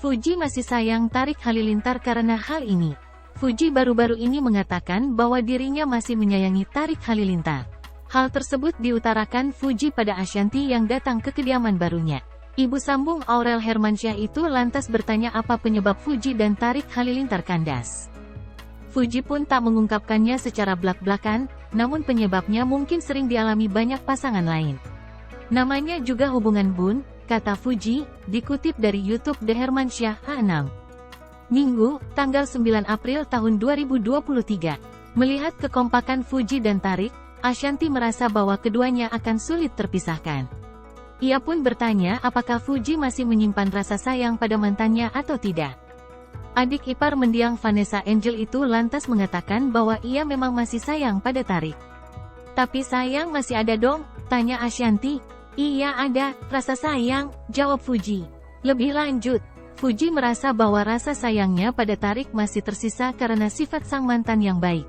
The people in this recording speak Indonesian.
Fuji masih sayang Tarik Halilintar karena hal ini. Fuji baru-baru ini mengatakan bahwa dirinya masih menyayangi Tarik Halilintar. Hal tersebut diutarakan Fuji pada Ashanty yang datang ke kediaman barunya. Ibu sambung Aurel Hermansyah itu lantas bertanya apa penyebab Fuji dan Tarik Halilintar kandas. Fuji pun tak mengungkapkannya secara blak-blakan, namun penyebabnya mungkin sering dialami banyak pasangan lain. Namanya juga hubungan bun, kata Fuji, dikutip dari YouTube The Hermansyah A6. Minggu, tanggal 9 April tahun 2023. Melihat kekompakan Fuji dan Tarik, Ashanty merasa bahwa keduanya akan sulit terpisahkan. Ia pun bertanya apakah Fuji masih menyimpan rasa sayang pada mantannya atau tidak. Adik ipar mendiang Vanessa Angel itu lantas mengatakan bahwa ia memang masih sayang pada Tarik. Tapi sayang masih ada dong, tanya Ashanty. Iya ada, rasa sayang, jawab Fuji. Lebih lanjut, Fuji merasa bahwa rasa sayangnya pada Tarik masih tersisa karena sifat sang mantan yang baik.